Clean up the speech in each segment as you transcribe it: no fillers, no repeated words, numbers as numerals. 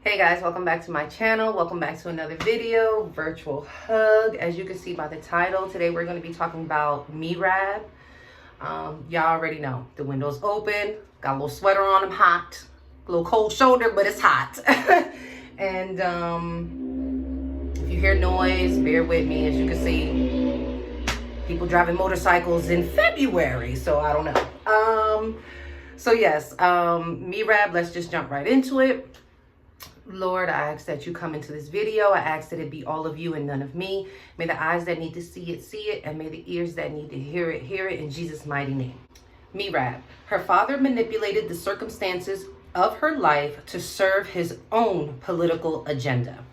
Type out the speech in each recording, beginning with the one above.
Hey guys, welcome back to my channel. Welcome back to another video, virtual hug. As you can see by the title, today we're going to be talking about MERAB. Y'all already know the window's open, got a little sweater on, I'm hot, a little cold shoulder, but it's hot. And if you hear noise, bear with me. As you can see, people driving motorcycles in February, so I don't know. So yes, MERAB, let's just jump right into it. Lord, I ask that you come into this video. I ask that it be all of you and none of me. May the eyes that need to see it, and may the ears that need to hear it in Jesus' mighty name. MERAB. Her father manipulated the circumstances of her life to serve his own political agenda.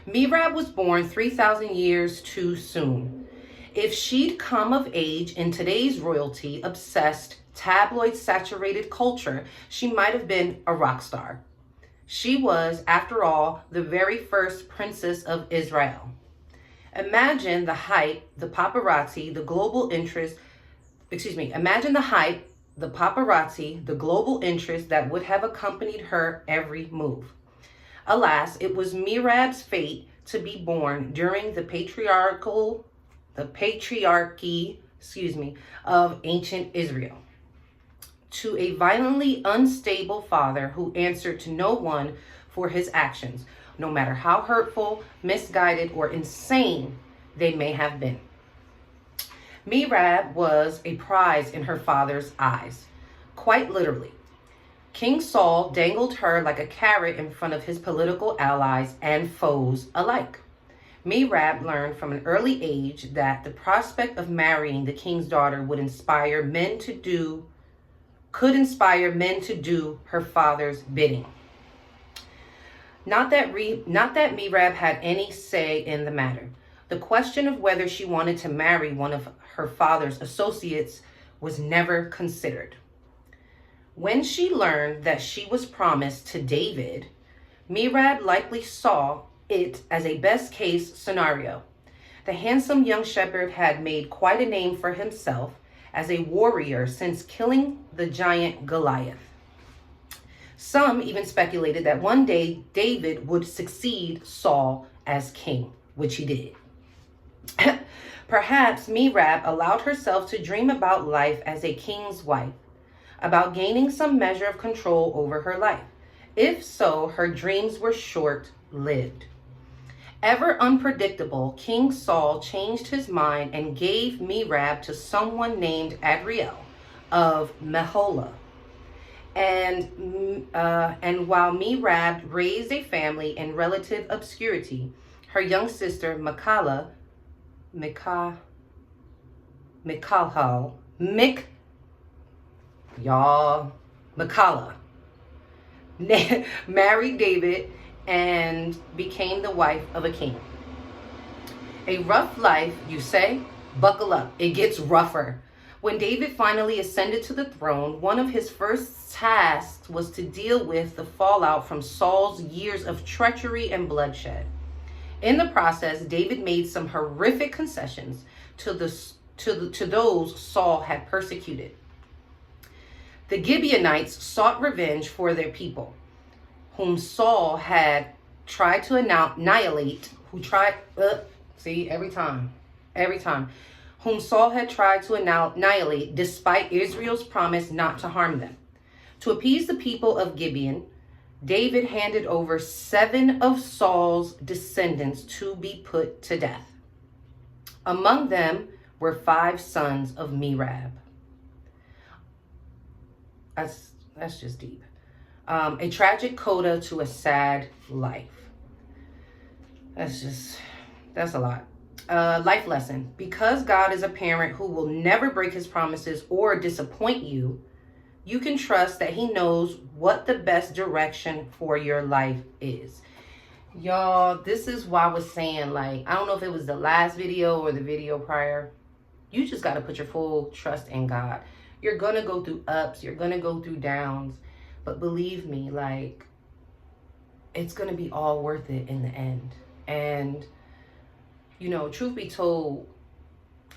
MERAB was born 3,000 years too soon. If she'd come of age in today's royalty-obsessed, tabloid-saturated culture, she might have been a rock star. She was, after all, the very first princess of Israel. Imagine the hype, the paparazzi, the global interest, imagine the hype, the paparazzi, the global interest that would have accompanied her every move. Alas, it was MERAB's fate to be born during the patriarchy of ancient Israel, to a violently unstable father who answered to no one for his actions, no matter how hurtful, misguided, or insane they may have been. MERAB was a prize in her father's eyes, quite literally. King Saul dangled her like a carrot in front of his political allies and foes alike. MERAB learned from an early age that the prospect of marrying the king's daughter could inspire men to do her father's bidding. Not that MERAB had any say in the matter. The question of whether she wanted to marry one of her father's associates was never considered. When she learned that she was promised to David, MERAB likely saw it as a best-case scenario. The handsome young shepherd had made quite a name for himself as a warrior since killing the giant Goliath. Some even speculated that one day David would succeed Saul as king, which he did. Perhaps MERAB allowed herself to dream about life as a king's wife, about gaining some measure of control over her life. If so, her dreams were short-lived. Ever unpredictable, King Saul changed his mind and gave MERAB to someone named Adriel of Meholah. And while MERAB raised a family in relative obscurity, her young sister Micaiah married David and became the wife of a king. A rough life, you say? Buckle up, it gets rougher. When David finally ascended to the throne, one of his first tasks was to deal with the fallout from Saul's years of treachery and bloodshed. In the process, David made some horrific concessions to those Saul had persecuted. The Gibeonites sought revenge for their people, whom Saul had tried to annihilate, whom Saul had tried to annihilate despite Israel's promise not to harm them. To appease the people of Gibeon, David handed over 7 of Saul's descendants to be put to death. Among them were 5 sons of MERAB. That's just deep. A tragic coda to a sad life. That's a lot. Life lesson. Because God is a parent who will never break his promises or disappoint you, you can trust that he knows what the best direction for your life is. Y'all, this is why I was saying, like, I don't know if it was the last video or the video prior. You just got to put your full trust in God. You're going to go through ups. You're going to go through downs. But believe me, like, it's going to be all worth it in the end. And, you know, truth be told,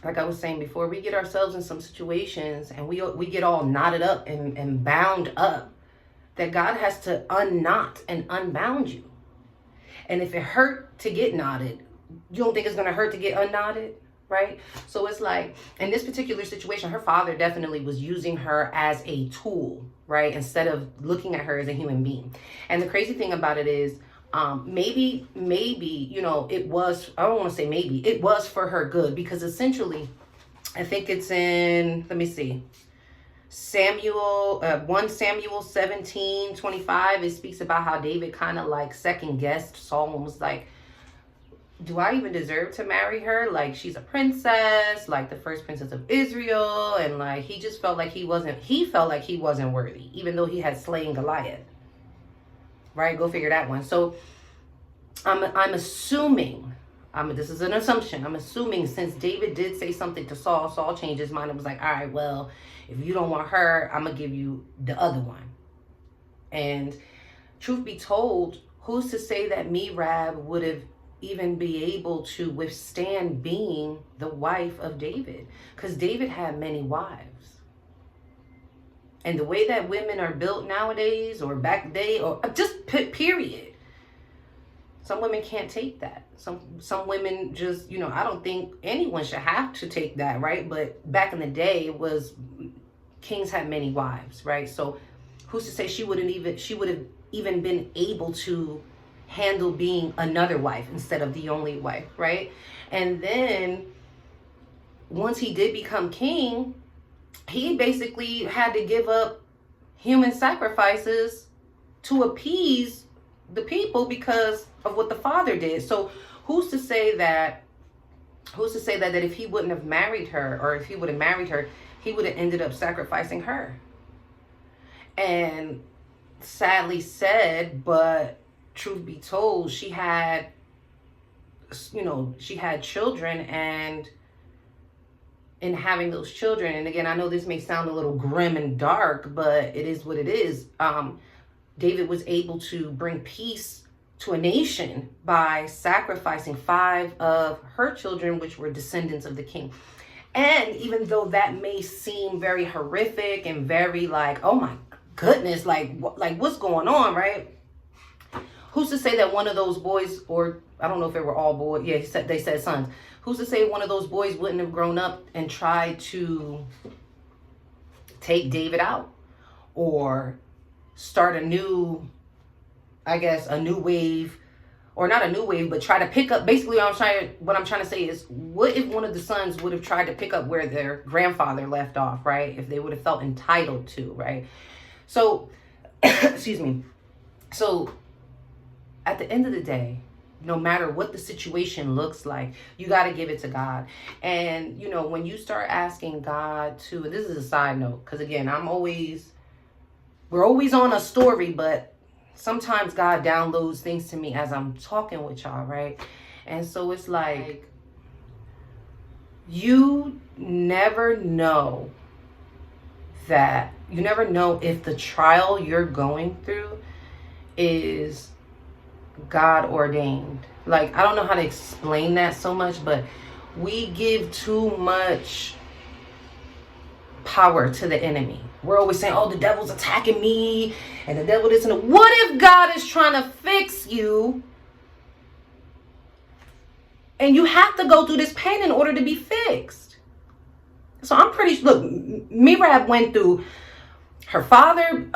like I was saying before, we get ourselves in some situations and we get all knotted up and bound up. that God has to unknot and unbound you. And if it hurt to get knotted, you don't think it's going to hurt to get unknotted, right? So it's like, in this particular situation, her father definitely was using her as a tool, right? Instead of looking at her as a human being. And the crazy thing about it is, maybe, you know, it was, I don't want to say maybe, it was for her good, because essentially, I think it's in, let me see, 1 Samuel 17:25, it speaks about how David kind of like second guessed Saul and was like, do I even deserve to marry her? Like, she's a princess, like the first princess of Israel. And like, he just felt like he felt like he wasn't worthy, even though he had slain Goliath. Right? Go figure that one. So I'm assuming, this is an assumption. I'm assuming since David did say something to Saul, Saul changed his mind and was like, all right, well, if you don't want her, I'm going to give you the other one. And truth be told, who's to say that MERAB would have even be able to withstand being the wife of David? Because David had many wives. And the way that women are built nowadays, or back day, or just period, some women can't take that. Some women just, you know, I don't think anyone should have to take that, right? But back in the day, it was kings had many wives, right? So who's to say she would have even been able to handle being another wife instead of the only wife, right? And then once he did become king, he basically had to give up human sacrifices to appease the people because of what the father did. So who's to say that if he wouldn't have married her, or if he would have married her, he would have ended up sacrificing her? And sadly said, but truth be told, she had children, and in having those children, and again, I know this may sound a little grim and dark, but it is what it is. David was able to bring peace to a nation by sacrificing 5 of her children, which were descendants of the king. And even though that may seem very horrific and very like, oh my goodness, like what's going on, right? Who's to say that one of those boys, or I don't know if they were all boys, yeah, they said sons. Who's to say one of those boys wouldn't have grown up and tried to take David out, or start a new wave, or not a new wave, but try to pick up, basically what I'm trying to say is, what if one of the sons would have tried to pick up where their grandfather left off, right? If they would have felt entitled to, right? So, excuse me. So, at the end of the day, no matter what the situation looks like, you got to give it to God. And, you know, when you start asking God to, this is a side note, because again, we're always on a story, but sometimes God downloads things to me as I'm talking with y'all, right? And so it's like, you never know if the trial you're going through is God ordained. Like, I don't know how to explain that so much, but we give too much power to the enemy. We're always saying, oh, the devil's attacking me, and the devil this and that. What if God is trying to fix you, and you have to go through this pain in order to be fixed? So I'm pretty sure, look, MERAB went through her father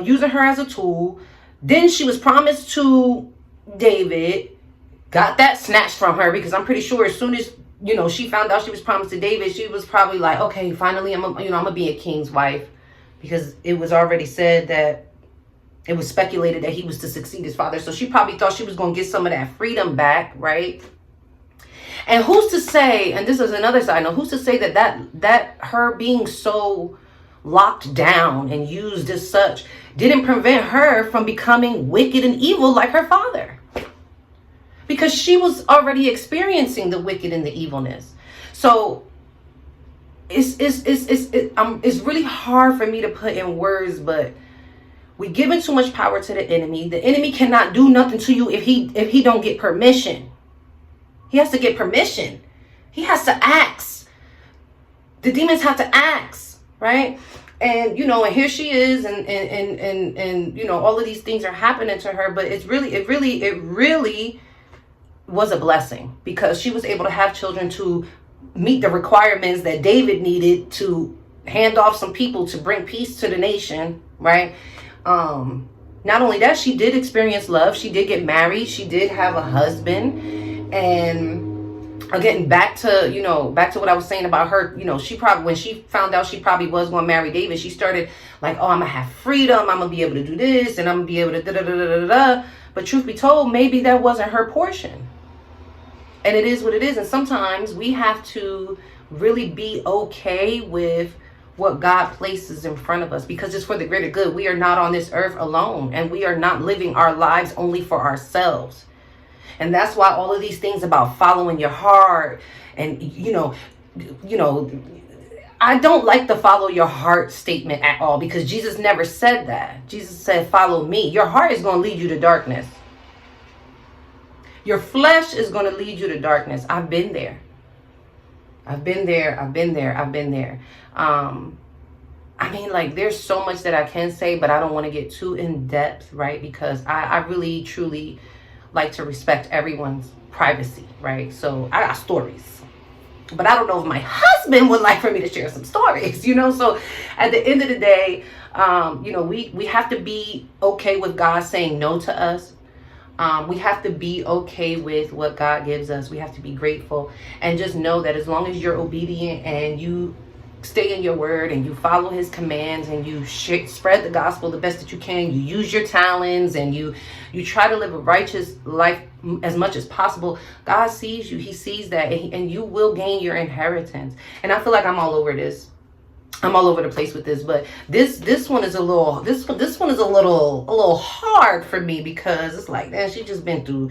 using her as a tool. Then she was promised to David, got that snatched from her, because I'm pretty sure as soon as, you know, she found out she was promised to David, she was probably like, okay, finally I'm gonna be a king's wife, because it was already said that it was speculated that he was to succeed his father. So she probably thought she was going to get some of that freedom back, right? And who's to say, and this is another side note, who's to say that her being so locked down and used as such didn't prevent her from becoming wicked and evil like her father? Because she was already experiencing the wicked and the evilness. So it's really hard for me to put in words, but we're giving too much power to the enemy. The enemy cannot do nothing to you if he don't get permission. He has to get permission. He has to ask. The demons have to ask, right? And, and here she is, and all of these things are happening to her, but it really was a blessing, because she was able to have children to meet the requirements that David needed to hand off some people to bring peace to the nation, right? Not only that, she did experience love. She did get married. She did have a husband. And again, back to what I was saying about her, she probably, when she found out she probably was going to marry David, she started like, oh, I'm going to have freedom. I'm going to be able to do this, and I'm going to be able to da-da-da-da-da-da. But truth be told, maybe that wasn't her portion. And it is what it is. And sometimes we have to really be okay with what God places in front of us, because it's for the greater good. We are not on this earth alone, and we are not living our lives only for ourselves. And that's why all of these things about following your heart, and I don't like the follow your heart statement at all, because Jesus never said that. Jesus said, follow me. Your heart is going to lead you to darkness. Your flesh is going to lead you to darkness. I've been there. There's so much that I can say, but I don't want to get too in depth, right? Because I really, truly like to respect everyone's privacy, right? So I got stories, but I don't know if my husband would like for me to share some stories, So at the end of the day, we have to be okay with God saying no to us. We have to be okay with what God gives us. We have to be grateful, and just know that as long as you're obedient and you stay in your word and you follow his commands and you spread the gospel the best that you can, you use your talents, and you try to live a righteous life as much as possible, God sees you. He sees that, and you will gain your inheritance. And I feel like I'm all over this. I'm all over the place with this, but this one is a little hard for me, because it's like, man, she just been through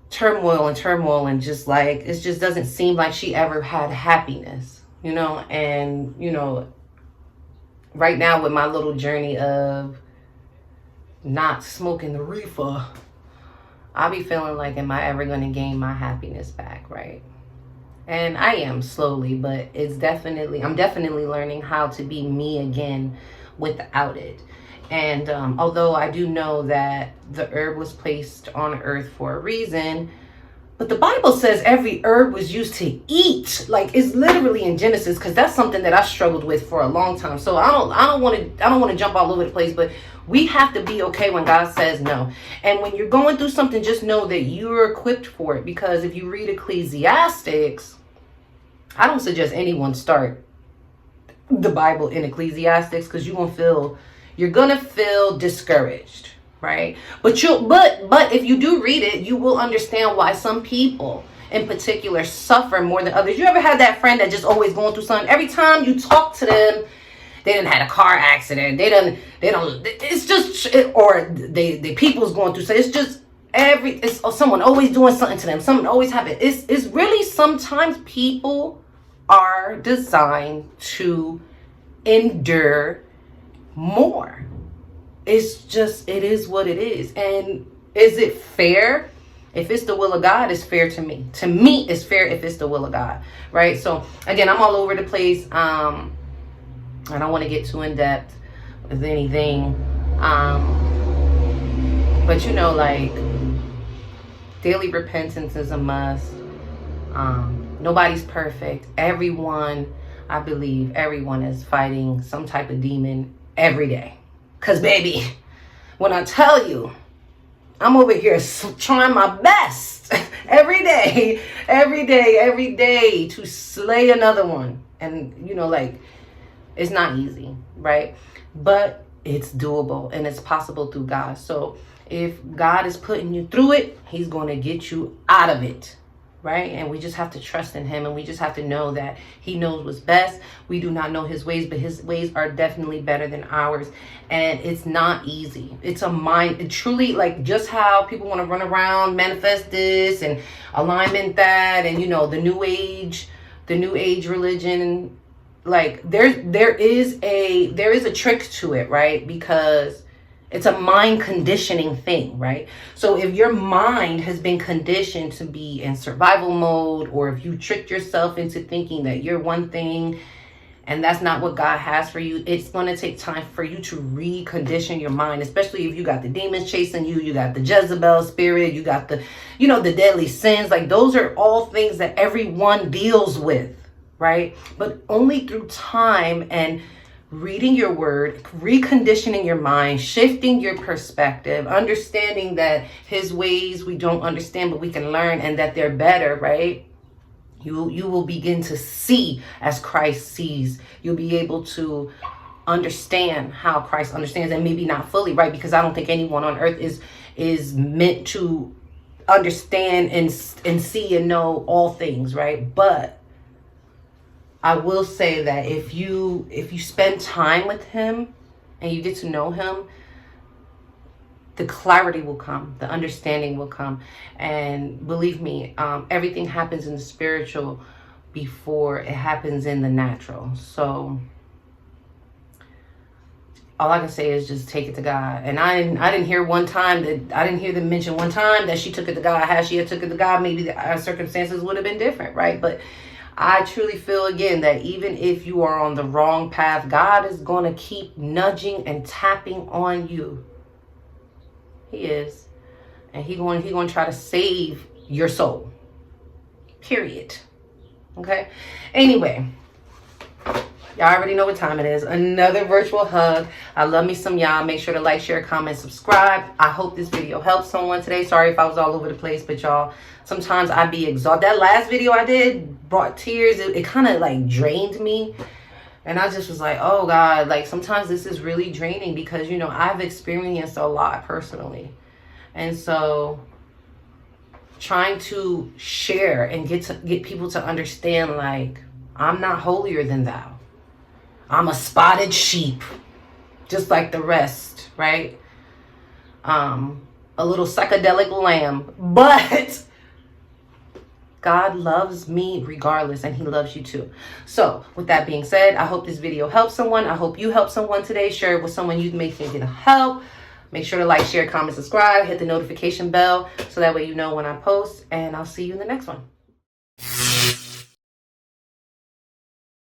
turmoil, and just like, it just doesn't seem like she ever had happiness, and right now with my little journey of not smoking the reefer, I'll be feeling like, am I ever going to gain my happiness back, right? And I am slowly, but I'm definitely learning how to be me again without it. And although I do know that the herb was placed on earth for a reason, but the Bible says every herb was used to eat. Like, it's literally in Genesis, because that's something that I struggled with for a long time. So I don't want to jump all over the place, but we have to be okay when God says no. And when you're going through something, just know that you're equipped for it. Because if you read Ecclesiastics, I don't suggest anyone start the Bible in Ecclesiastics, because you're gonna feel discouraged, right? But if you do read it, you will understand why some people in particular suffer more than others. You ever had that friend that just always going through something? Every time you talk to them, they done had a car accident. The people's going through. So it's just someone always doing something to them. Something always happens. It's really, sometimes people are designed to endure more. It is what it is. And is it fair? If it's the will of God, it's fair to me. To me, it's fair if it's the will of God, right? So again, I'm all over the place. I don't want to get too in depth with anything. But daily repentance is a must. Nobody's perfect. I believe everyone is fighting some type of demon every day. Because, baby, when I tell you, I'm over here trying my best every day to slay another one. And, it's not easy, right? But it's doable, and it's possible through God. So if God is putting you through it, he's going to get you out of it, right? And we just have to trust in him, and we just have to know that he knows what's best. We do not know his ways, but his ways are definitely better than ours. And it's not easy. It's a mind, it truly, like, just how people want to run around, manifest this and alignment that, and the new age religion. Like, there is a trick to it, right? Because it's a mind conditioning thing, right? So if your mind has been conditioned to be in survival mode, or if you tricked yourself into thinking that you're one thing And that's not what God has for you. It's going to take time for you to recondition your mind, especially if you got the demons chasing you, you got the Jezebel spirit, you got the, the deadly sins. Like, those are all things that everyone deals with, right? But only through time and reading your word, reconditioning your mind, shifting your perspective, understanding that his ways we don't understand, but we can learn, and that they're better, right? You will begin to see as Christ sees. You'll be able to understand how Christ understands, and maybe not fully, right? Because I don't think anyone on earth is meant to understand and see and know all things, right? But I will say that if you spend time with him and you get to know him, the clarity will come, the understanding will come. And believe me, everything happens in the spiritual before it happens in the natural. So all I can say is just take it to God. And I didn't hear them mention one time that she took it to God. Had she had took it to God, maybe our circumstances would have been different, right? But I truly feel, again, that even if you are on the wrong path, God is going to keep nudging and tapping on you. He is. And he going to try to save your soul. Period. Okay? Anyway, y'all already know what time it is. Another virtual hug. I love me some y'all. Make sure to like, share, comment, subscribe. I hope this video helps someone today. Sorry if I was all over the place, but y'all, sometimes I be exhausted. That last video I did brought tears. It kind of like drained me. And I just was like, oh God, like sometimes this is really draining because, I've experienced a lot personally. And so trying to share and get people to understand, like, I'm not holier than thou. I'm a spotted sheep, just like the rest, right? A little psychedelic lamb, but God loves me regardless, and he loves you too. So with that being said, I hope this video helps someone. I hope you help someone today. Share it with someone you may think it'll help. Make sure to like, share, comment, subscribe, hit the notification bell so that way you know when I post, and I'll see you in the next one.